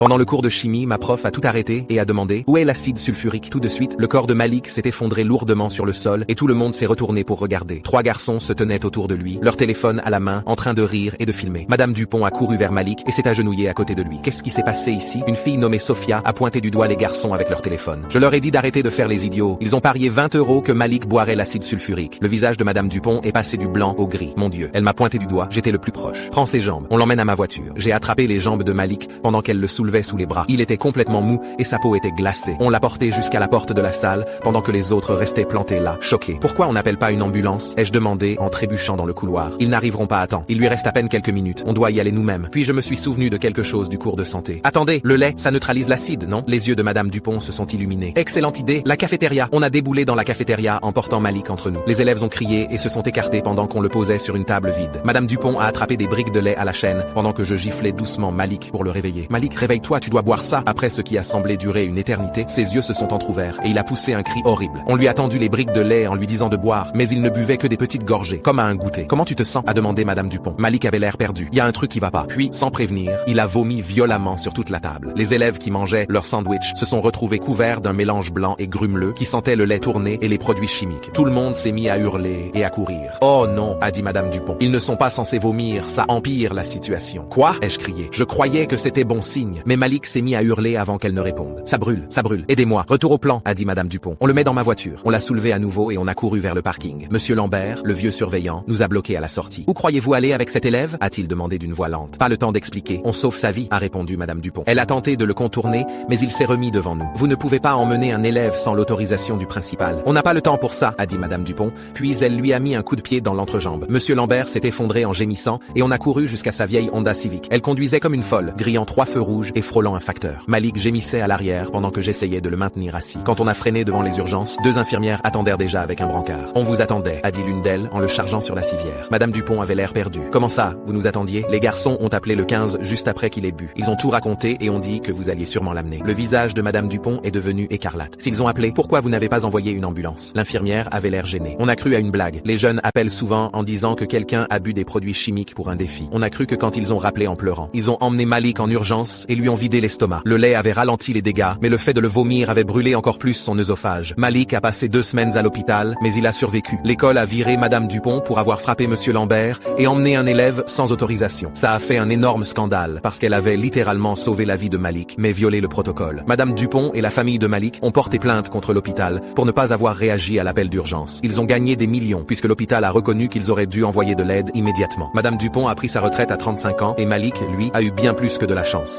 Pendant le cours de chimie, ma prof a tout arrêté et a demandé « Où est l'acide sulfurique ?» Tout de suite, le corps de Malik s'est effondré lourdement sur le sol et tout le monde s'est retourné pour regarder. 3 garçons se tenaient autour de lui, leur téléphone à la main, en train de rire et de filmer. Madame Dupont a couru vers Malik et s'est agenouillée à côté de lui. Qu'est-ce qui s'est passé ici? Une fille nommée Sophia a pointé du doigt les garçons avec leur téléphone. Je leur ai dit d'arrêter de faire les idiots. Ils ont parié 20 € que Malik boirait l'acide sulfurique. Le visage de Madame Dupont est passé du blanc au gris. Mon Dieu, elle m'a pointé du doigt, j'étais le plus proche. Prends ses jambes, on l'emmène à ma voiture. J'ai attrapé les jambes de Malik pendant qu'elle le soulevait sous les bras. Il était complètement mou et sa peau était glacée. On l'a porté jusqu'à la porte de la salle pendant que les autres restaient plantés là, choqués. Pourquoi on n'appelle pas une ambulance? Ai-je demandé en trébuchant dans le couloir. Ils n'arriveront pas à temps. Il lui reste à peine quelques minutes. On doit y aller nous-mêmes. Puis je me suis souvenu de quelque chose du cours de santé. Attendez, le lait, ça neutralise l'acide, non? Les yeux de Madame Dupont se sont illuminés. Excellente idée, la cafétéria. On a déboulé dans la cafétéria en portant Malik entre nous. Les élèves ont crié et se sont écartés pendant qu'on le posait sur une table vide. Madame Dupont a attrapé des briques de lait à la chaîne pendant que je giflais doucement Malik pour le réveiller. Malik, réveille-toi, tu dois boire ça. Après ce qui a semblé durer une éternité, ses yeux se sont entr'ouverts et il a poussé un cri horrible. On lui a tendu les briques de lait en lui disant de boire, mais il ne buvait que des petites gorgées, comme à un goûter. Comment tu te sens? A demandé Madame Dupont. Malik avait l'air perdu. Il y a un truc qui va pas. Puis, sans prévenir, il a vomi violemment sur toute la table. Les élèves qui mangeaient leur sandwich se sont retrouvés couverts d'un mélange blanc et grumeleux qui sentait le lait tourné et les produits chimiques. Tout le monde s'est mis à hurler et à courir. Oh non, a dit Madame Dupont. Ils ne sont pas censés vomir, ça empire la situation. Quoi? Ai-je crié. Je croyais que c'était bon signe, mais Malik s'est mis à hurler avant qu'elle ne réponde. Ça brûle, aidez-moi. Retour au plan, a dit Madame Dupont. On le met dans ma voiture. On l'a soulevé à nouveau et on a couru vers le parking. Monsieur Lambert, le vieux surveillant, nous a bloqués à la sortie. Où croyez-vous aller avec cet élève? A-t-il demandé d'une voix lente. Pas le temps d'expliquer. On sauve sa vie, a répondu Madame Dupont. Elle a tenté de le contourner, mais il s'est remis devant nous. Vous ne pouvez pas emmener un élève sans l'autorisation du principal. On n'a pas le temps pour ça, a dit Madame Dupont, puis elle lui a mis un coup de pied dans l'entrejambe. Monsieur Lambert s'est effondré en gémissant et on a couru jusqu'à sa vieille Honda Civic. Elle conduisait comme une folle, grillant 3 feux rouges et frôlant un facteur. Malik gémissait à l'arrière pendant que j'essayais de le maintenir assis. Quand on a freiné devant les urgences, 2 infirmières attendèrent déjà avec un brancard. On vous attendait, a dit l'une d'elles en le chargeant sur la civière. Madame Dupont avait l'air perdue. Comment ça, vous nous attendiez? Les garçons ont appelé le 15 juste après qu'il ait bu. Ils ont tout raconté et ont dit que vous alliez sûrement l'amener. Le visage de Madame Dupont est devenu écarlate. S'ils ont appelé, pourquoi vous n'avez pas envoyé une ambulance? L'infirmière avait l'air gênée. On a cru à une blague. Les jeunes appellent souvent en disant que quelqu'un a bu des produits chimiques pour un défi. On a cru que quand ils ont rappelé en pleurant. Ils ont emmené Malik en urgence et lui ont vidé l'estomac. Le lait avait ralenti les dégâts, mais le fait de le vomir avait brûlé encore plus son œsophage. Malik a passé 2 semaines à l'hôpital, mais il a survécu. L'école a viré Madame Dupont pour avoir frappé Monsieur Lambert et emmené un élève sans autorisation. Ça a fait un énorme scandale parce qu'elle avait littéralement sauvé la vie de Malik, mais violé le protocole. Madame Dupont et la famille de Malik ont porté plainte contre l'hôpital pour ne pas avoir réagi à l'appel d'urgence. Ils ont gagné des millions puisque l'hôpital a reconnu qu'ils auraient dû envoyer de l'aide immédiatement. Madame Dupont a pris sa retraite à 35 ans et Malik, lui, a eu bien plus que de la chance.